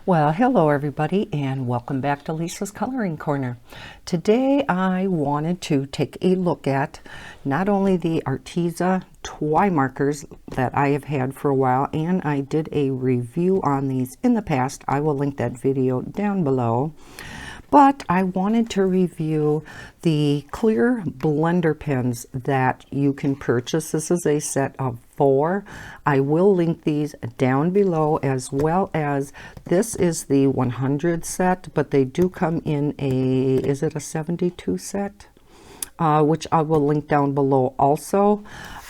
Well, hello everybody and welcome back to Lisa's Coloring Corner. Today I wanted to take a look at not only the Arteza TwiMarkers that I have had for a while, and I did a review on these in the past. I will link that video down below. But I wanted to review the clear blender pens that you can purchase. This is a set of 4. I will link these down below, as well as this is the 100 set, but they do come in a, is it a 72 set? Which I will link down below also.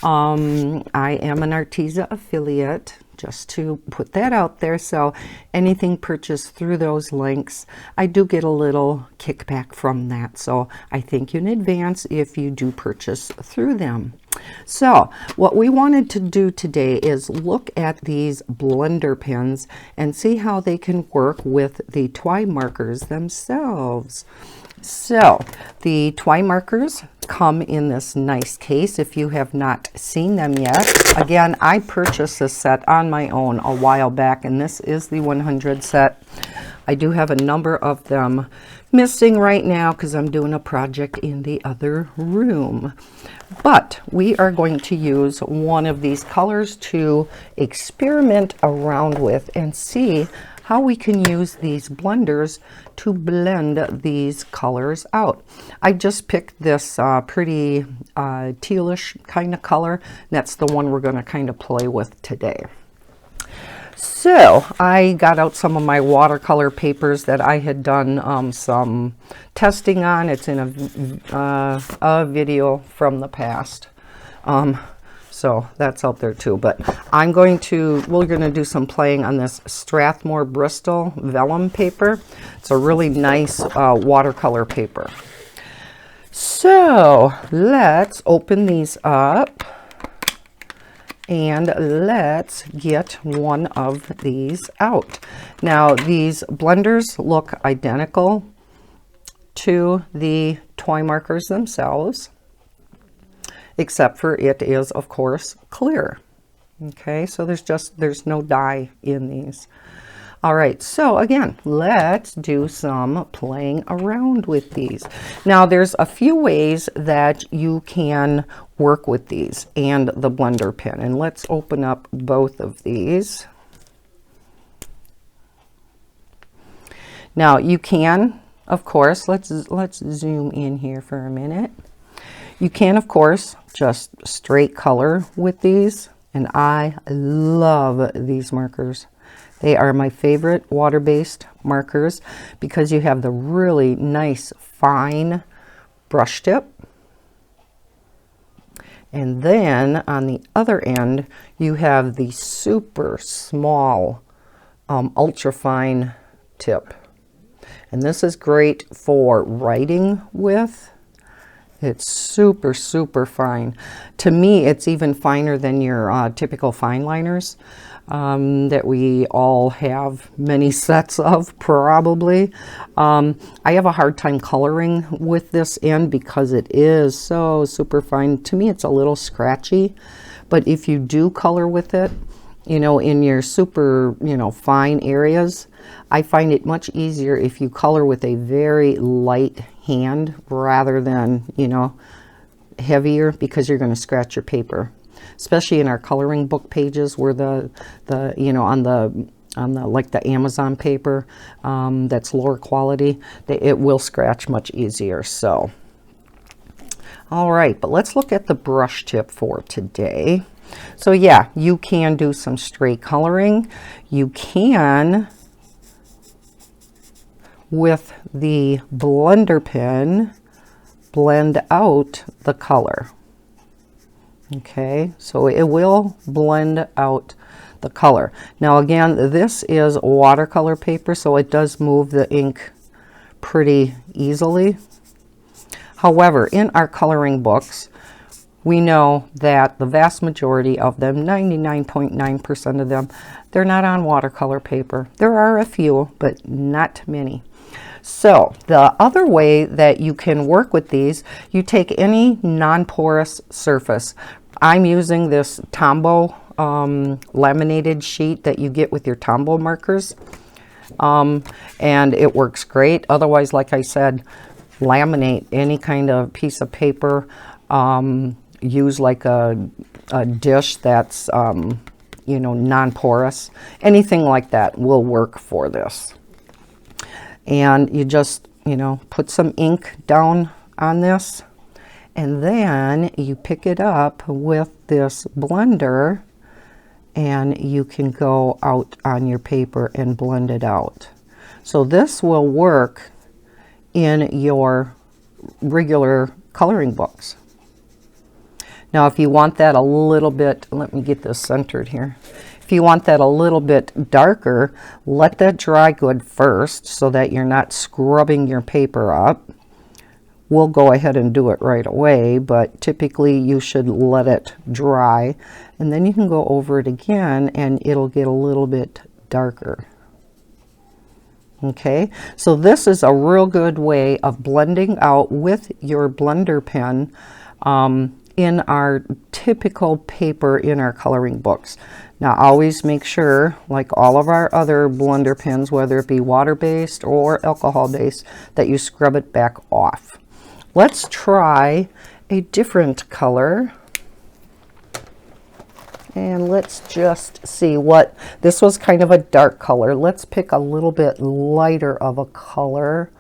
I am an Arteza affiliate, just to put that out there. So anything purchased through those links, I do get a little kickback from that. So I thank you in advance if you do purchase through them. So what we wanted to do today is look at these blender pens and see how they can work with the TwiMarkers themselves. So the TwiMarkers come in this nice case. If you have not seen them yet, again, I purchased this set on my own a while back, and this is the 100 set. I do have a number of them missing right now because I'm doing a project in the other room. But we are going to use one of these colors to experiment around with and see how we can use these blenders to blend these colors out. I just picked this pretty tealish kind of color. That's the one we're going to kind of play with today. So I got out some of my watercolor papers that I had done some testing on. It's in a video from the past. So that's out there too, but we're going to do some playing on this Strathmore Bristol vellum paper. It's a really nice watercolor paper. So let's open these up and let's get one of these out. Now these blenders look identical to the TwiMarkers themselves, except for it is, of course, clear. Okay, so there's no dye in these. All right, so again, let's do some playing around with these. Now, there's a few ways that you can work with these and the blender pen, and let's open up both of these. Now, you can, of course, let's zoom in here for a minute. You can, of course, just straight color with these, and I love these markers. They are my favorite water-based markers because you have the really nice fine brush tip, and then on the other end you have the super small ultra fine tip, and this is great for writing with. It's super, super fine. To me, it's even finer than your typical fine liners that we all have many sets of, probably. I have a hard time coloring with this end because it is so super fine. To me, it's a little scratchy, but if you do color with it, you know, in your super, fine areas, I find it much easier if you color with a very light hand rather than, heavier, because you're going to scratch your paper, especially in our coloring book pages where on the like the Amazon paper that's lower quality, it will scratch much easier. So, all right, but let's look at the brush tip for today. So yeah, you can do some straight coloring. You can, with the blender pen, blend out the color. Okay, so it will blend out the color. Now again, this is watercolor paper, so it does move the ink pretty easily. However, in our coloring books, we know that the vast majority of them, 99.9% of them, they're not on watercolor paper. There are a few, but not many. So the other way that you can work with these, you take any non-porous surface. I'm using this Tombow laminated sheet that you get with your Tombow markers. and it works great. Otherwise, like I said, laminate any kind of piece of paper. Use like a dish that's, you know, non-porous. Anything like that will work for this. And you just, you know, put some ink down on this, and then you pick it up with this blender, and you can go out on your paper and blend it out. So this will work in your regular coloring books. Now, if you want that a little bit, let me get this centered here. If you want that a little bit darker, let that dry good first so that you're not scrubbing your paper up. We'll go ahead and do it right away, but typically you should let it dry, and then you can go over it again and it'll get a little bit darker. Okay, so this is a real good way of blending out with your blender pen in our typical paper in our coloring books. Now, always make sure, like all of our other blender pens, whether it be water-based or alcohol-based, that you scrub it back off. Let's try a different color. And let's just see what, this was kind of a dark color. Let's pick a little bit lighter of a color.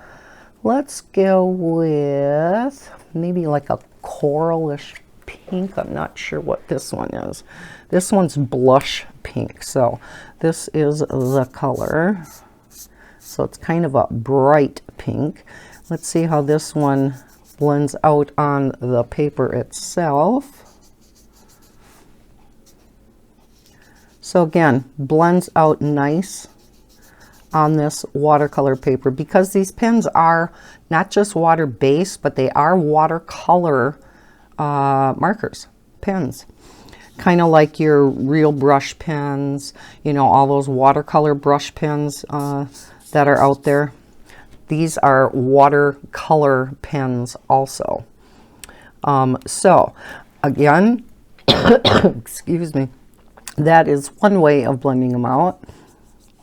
Let's go with maybe like a coralish pink. I'm not sure what this one is. This one's blush pink. So this is the color. So it's kind of a bright pink. Let's see how this one blends out on the paper itself. So again, blends out nice on this watercolor paper, because these pens are not just water-based, but they are watercolor markers, pens. Kind of like your real brush pens, you know, all those watercolor brush pens that are out there. These are watercolor pens also. So again, excuse me, that is one way of blending them out.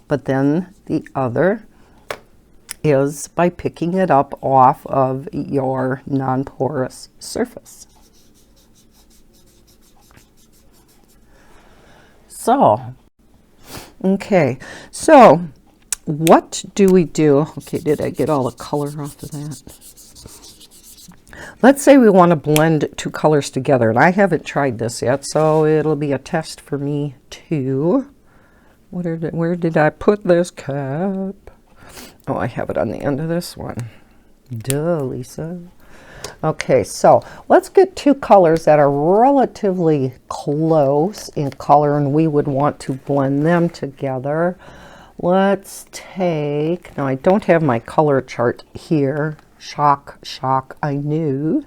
But then the other is by picking it up off of your non-porous surface. So, okay, so what do we do? Okay, did I get all the color off of that? Let's say we want to blend two colors together, and I haven't tried this yet, so it'll be a test for me too. Where did I put this cap? Oh, I have it on the end of this one. Duh, Lisa. Okay, so let's get two colors that are relatively close in color, and we would want to blend them together. Let's take, now I don't have my color chart here. Shock, shock, I knew.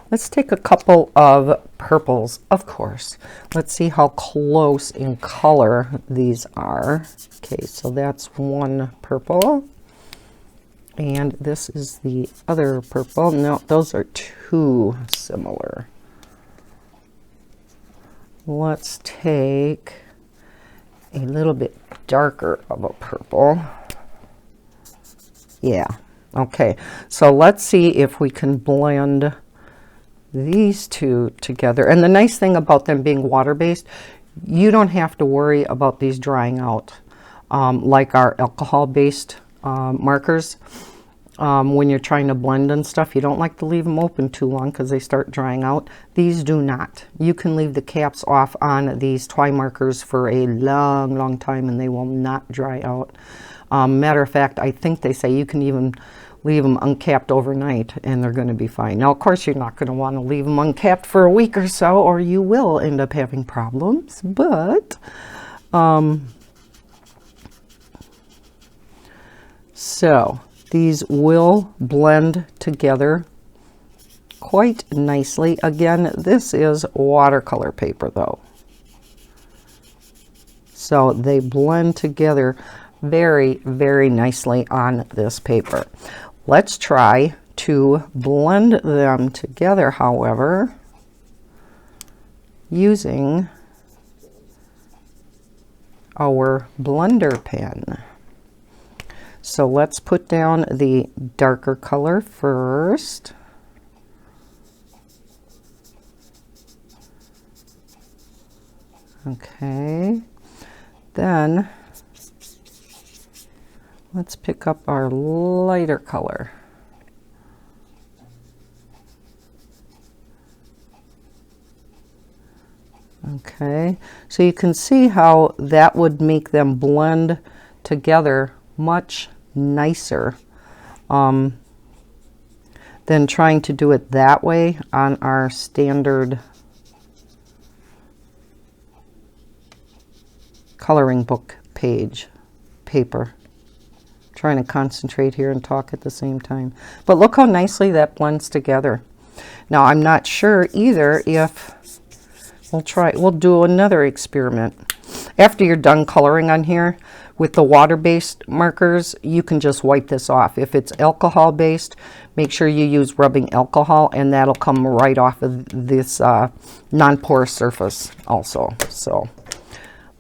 Let's take a couple of purples, of course. Let's see how close in color these are. Okay, so that's one purple. And this is the other purple. No, those are too similar. Let's take a little bit darker of a purple. Yeah, okay. So let's see if we can blend these two together. And the nice thing about them being water-based, you don't have to worry about these drying out like our alcohol-based markers. When you're trying to blend and stuff, you don't like to leave them open too long because they start drying out. These do not. You can leave the caps off on these TwiMarkers for a long, long time and they will not dry out. Matter of fact, I think they say you can even leave them uncapped overnight and they're going to be fine. Now, of course, you're not going to want to leave them uncapped for a week or so, or you will end up having problems. But so these will blend together quite nicely. Again, this is watercolor paper though, so they blend together very, very nicely on this paper. Let's try to blend them together, however, using our blender pen. So let's put down the darker color first. Okay, then let's pick up our lighter color. Okay, so you can see how that would make them blend together much nicer than trying to do it that way on our standard coloring book paper. Trying to concentrate here and talk at the same time. But look how nicely that blends together. Now I'm not sure either if we'll do another experiment. After you're done coloring on here with the water-based markers, you can just wipe this off. If it's alcohol-based, make sure you use rubbing alcohol, and that'll come right off of this non-porous surface also. So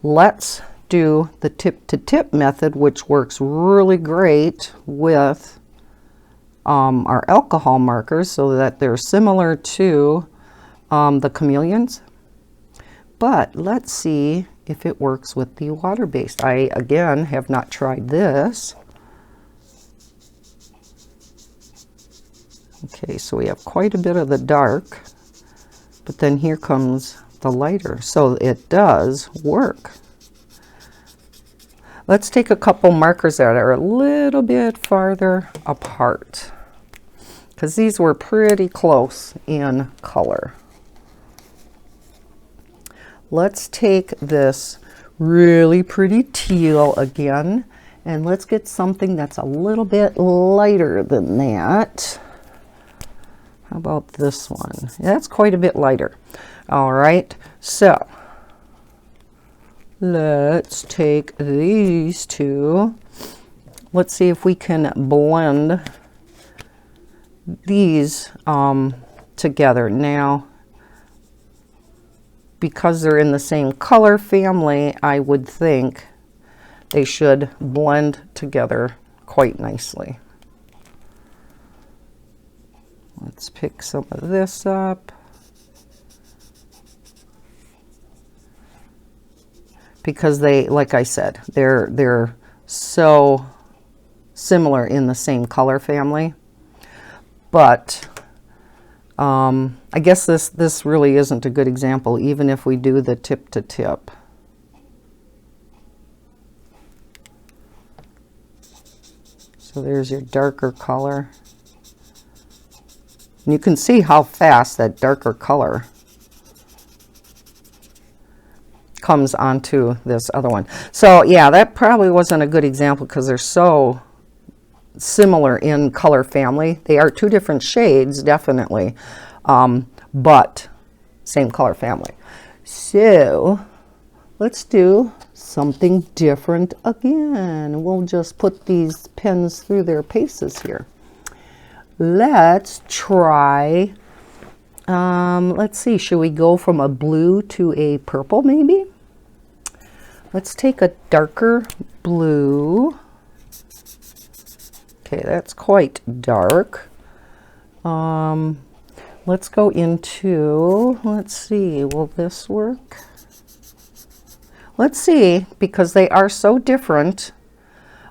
let's do the tip-to-tip method, which works really great with our alcohol markers, so that they're similar to the chameleons. But let's see if it works with the water-based. I, again, have not tried this. Okay, so we have quite a bit of the dark, but then here comes the lighter. So it does work. Let's take a couple markers that are a little bit farther apart, because these were pretty close in color. Let's take this really pretty teal again, and let's get something that's a little bit lighter than that. How about this one? That's quite a bit lighter. All right, so let's take these two. Let's see if we can blend these together. Now, because they're in the same color family, I would think they should blend together quite nicely. Let's pick some of this up. Because they, like I said, they're so similar in the same color family. But I guess this really isn't a good example, even if we do the tip to tip. So there's your darker color. And you can see how fast that darker color comes onto this other one. So yeah, that probably wasn't a good example because they're so similar in color family. They are two different shades, definitely, but same color family. So let's do something different again. We'll just put these pens through their paces here. Let's try, let's see, should we go from a blue to a purple maybe? Let's take a darker blue. Okay, that's quite dark. Let's go into, let's see, will this work? Let's see, because they are so different.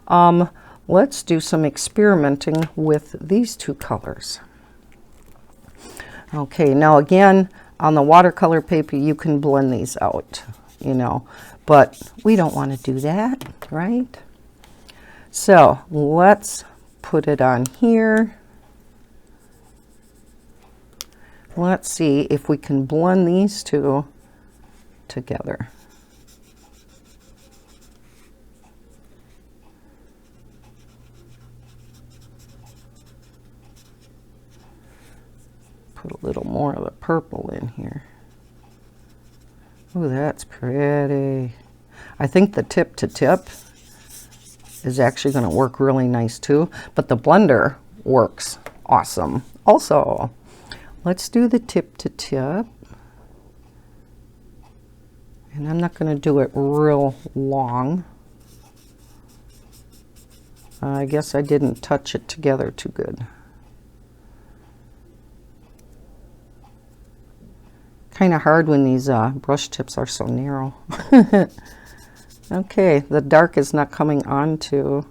Let's do some experimenting with these two colors. Okay, now again, on the watercolor paper, you can blend these out, you know, but we don't want to do that, right? So let's put it on here. Let's see if we can blend these two together. Put a little more of the purple in here. Oh, that's pretty. I think the tip to tip is actually going to work really nice too, but the blender works awesome also. Let's do the tip to tip, and I'm not going to do it real long. I guess I didn't touch it together too good. Kind of hard when these brush tips are so narrow. Okay, the dark is not coming onto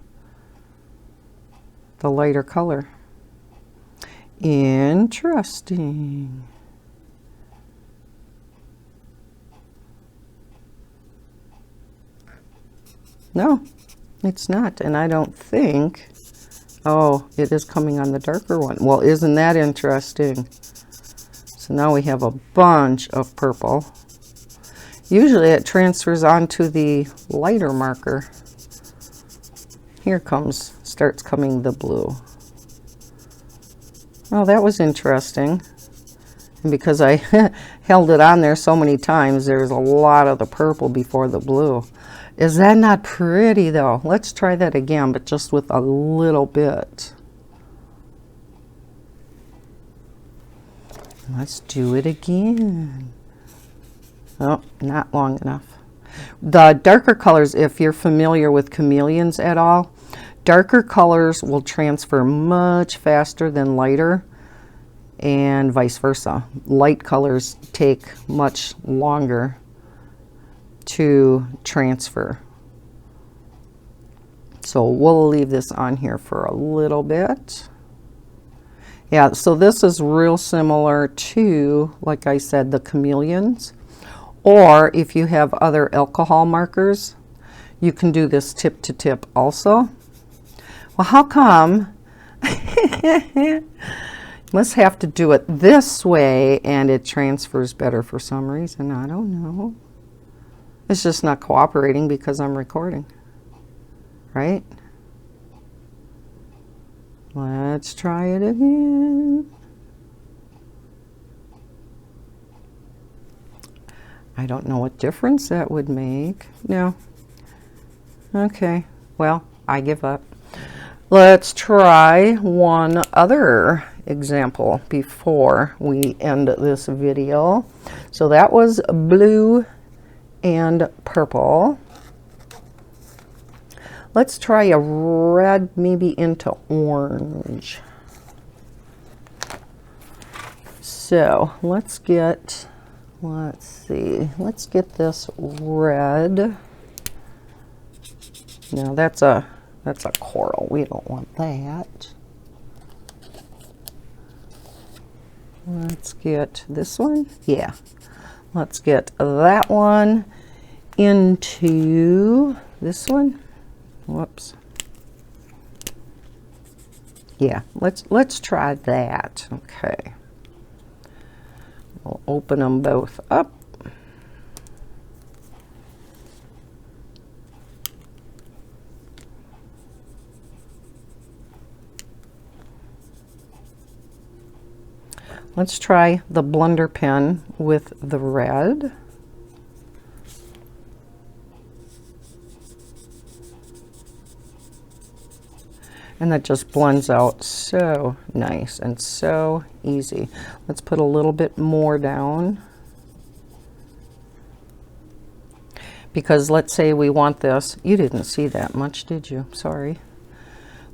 the lighter color. Interesting. No, it's not, and I don't think, oh, it is coming on the darker one. Well, isn't that interesting? So now we have a bunch of purple. Usually it transfers onto the lighter marker. Here starts coming the blue. Oh, that was interesting. And because I held it on there so many times, there's a lot of the purple before the blue. Is that not pretty though? Let's try that again, but just with a little bit. Let's do it again. Oh, not long enough. The darker colors, if you're familiar with chameleons at all, darker colors will transfer much faster than lighter, and vice versa. Light colors take much longer to transfer. So we'll leave this on here for a little bit. Yeah, so this is real similar to, like I said, the chameleons. Or if you have other alcohol markers, you can do this tip to tip also. Well, how come? Must have to do it this way and it transfers better for some reason. I don't know. It's just not cooperating because I'm recording, right? Let's try it again. I don't know what difference that would make. No. Okay, well, I give up. Let's try one other example before we end this video. So that was blue and purple. Let's try a red, maybe into orange. So let's get, let's see, let's get this red. Now that's a coral. We don't want that. Let's get this one. Yeah. Let's get that one into this one. Whoops. Yeah, let's try that. Okay. We'll open them both up. Let's try the blender pen with the red. And that just blends out so nice and so easy. Let's put a little bit more down. Because let's say we want this. You didn't see that much, did you? Sorry.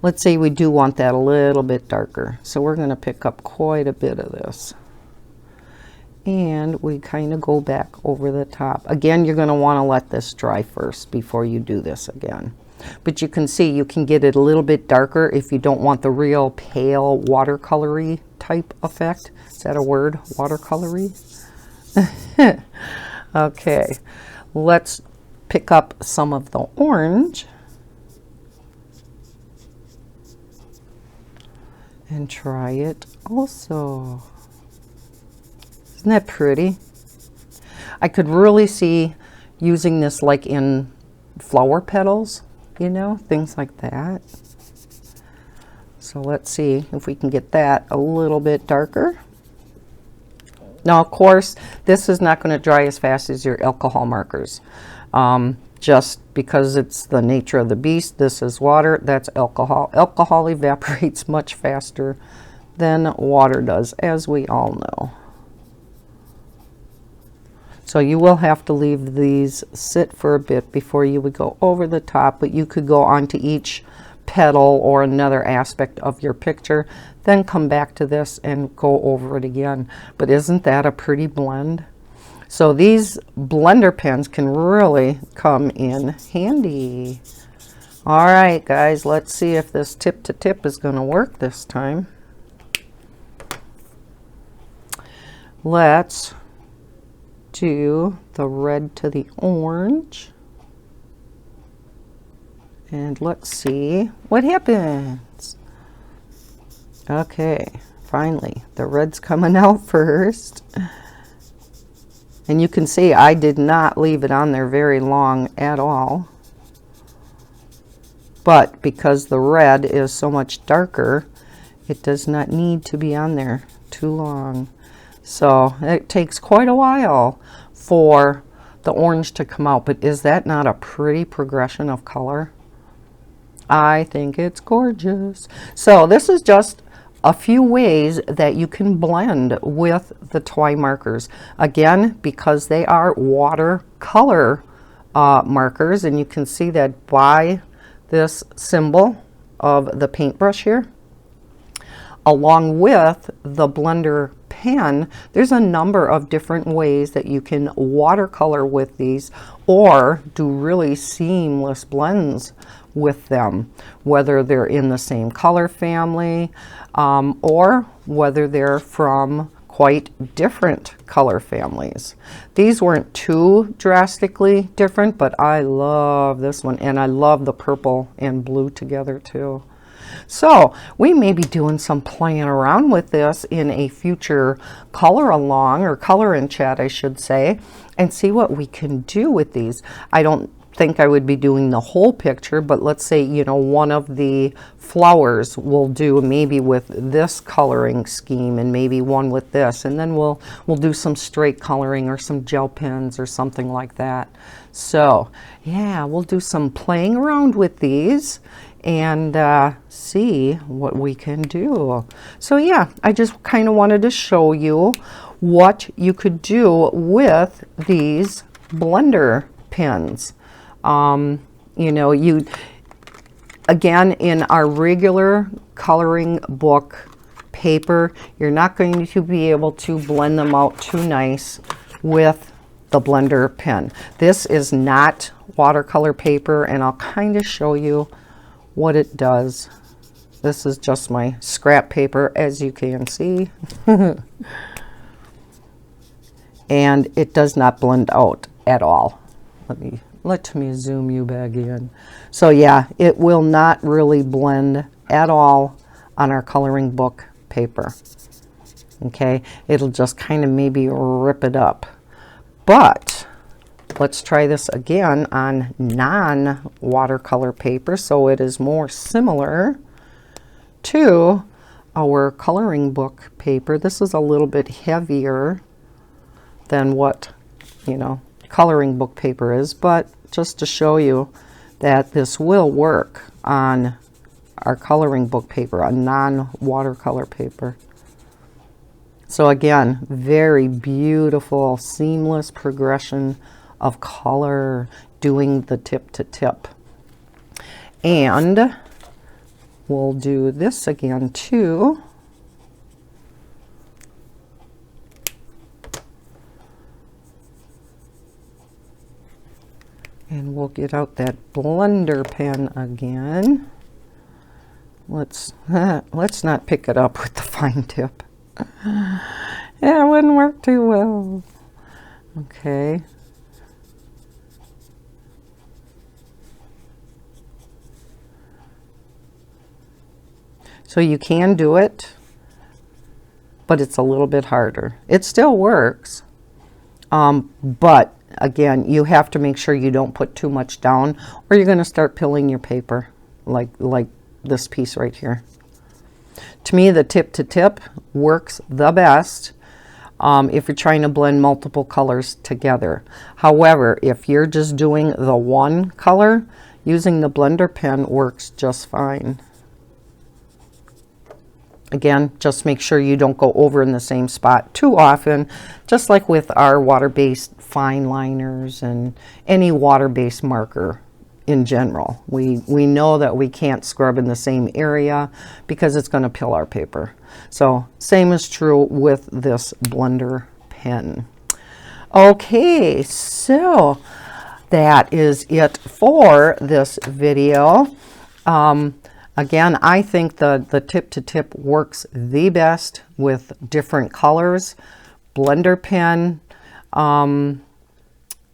Let's say we do want that a little bit darker. So we're going to pick up quite a bit of this. And we kind of go back over the top. Again, you're going to want to let this dry first before you do this again. But you can see you can get it a little bit darker if you don't want the real pale watercolory type effect. Is that a word? Watercolory? Okay, let's pick up some of the orange and try it also. Isn't that pretty? I could really see using this like in flower petals, you know, things like that. So let's see if we can get that a little bit darker. Now, of course, this is not going to dry as fast as your alcohol markers. Just because it's the nature of the beast. This is water, that's alcohol. Alcohol evaporates much faster than water does, as we all know. So you will have to leave these sit for a bit before you would go over the top, but you could go onto each petal or another aspect of your picture, then come back to this and go over it again. But isn't that a pretty blend? So these blender pens can really come in handy. All right, guys, let's see if this tip to tip is going to work this time. Let's do the red to the orange. And let's see what happens. Okay, finally, the red's coming out first. And you can see I did not leave it on there very long at all. But because the red is so much darker, it does not need to be on there too long. So it takes quite a while for the orange to come out. But is that not a pretty progression of color? I think it's gorgeous. So this is just a few ways that you can blend with the TwiMarkers. Again, because they are watercolor markers, and you can see that by this symbol of the paintbrush here, along with the blender pen, there's a number of different ways that you can watercolor with these or do really seamless blends with them, whether they're in the same color family or whether they're from quite different color families. These weren't too drastically different, but I love this one, and I love the purple and blue together too. So we may be doing some playing around with this in a future color along, or color and chat I should say, and see what we can do with these. I don't think I would be doing the whole picture, but let's say, you know, one of the flowers we'll do maybe with this coloring scheme, and maybe one with this, and then we'll do some straight coloring or some gel pens or something like that. So yeah, we'll do some playing around with these and see what we can do. So yeah, I just kind of wanted to show you what you could do with these blender pens. You know, again, in our regular coloring book paper, you're not going to be able to blend them out too nice with the blender pen. This is not watercolor paper, and I'll kind of show you what it does. This is just my scrap paper, as you can see. And it does not blend out at all. Let me zoom you back in. So yeah, it will not really blend at all on our coloring book paper. Okay, it'll just kind of maybe rip it up. But let's try this again on non-watercolor paper, so it is more similar to our coloring book paper. This is a little bit heavier than what, you know, coloring book paper is, but just to show you that this will work on our coloring book paper, a non-watercolor paper. So again, very beautiful, seamless progression of color doing the tip to tip. And we'll do this again too. And we'll get out that blender pen again. Let's not pick it up with the fine tip. Yeah, it wouldn't work too well. Okay. So you can do it, but it's a little bit harder. It still works, but again, you have to make sure you don't put too much down, or you're going to start pilling your paper like this piece right here. To me, the tip to tip works the best if you're trying to blend multiple colors together. However, if you're just doing the one color, using the blender pen works just fine. Again, just make sure you don't go over in the same spot too often, just like with our water-based fine liners and any water-based marker. in general. We know that we can't scrub in the same area because it's going to pill our paper. So same is true with this blender pen. Okay, so that is it for this video. Again, I think the tip to tip works the best with different colors. Blender pen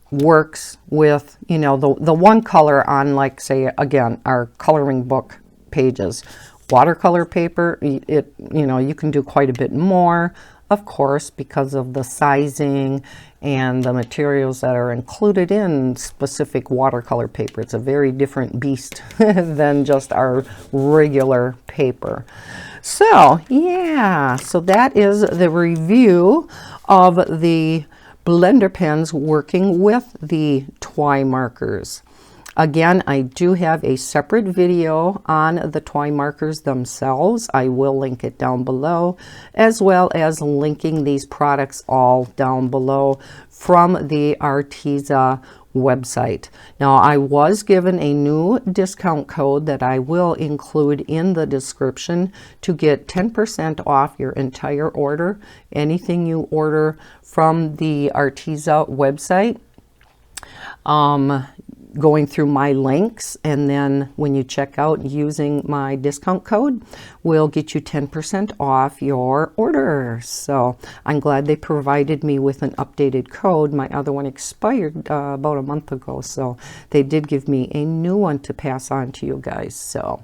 works with, you know, the one color on, like, say, again, our coloring book pages. Watercolor paper, it, you know, you can do quite a bit more, of course, because of the sizing and the materials that are included in specific watercolor paper. It's a very different beast than just our regular paper. So yeah, so that is the review of the blender pens working with the TwiMarkers. Again, I do have a separate video on the TwiMarkers themselves. I will link it down below, as well as linking these products all down below from the Arteza website. Now, I was given a new discount code that I will include in the description to get 10% off your entire order. Anything you order from the Arteza website, going through my links, and then when you check out using my discount code, will get you 10% off your order. So I'm glad they provided me with an updated code. My other one expired about a month ago, so they did give me a new one to pass on to you guys. So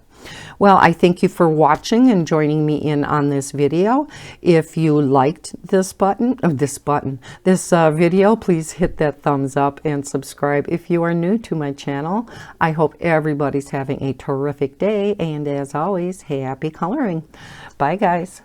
well, I thank you for watching and joining me in on this video. If you liked this video, please hit that thumbs up and subscribe if you are new to my channel. I hope everybody's having a terrific day, and as always, happy coloring. Bye, guys.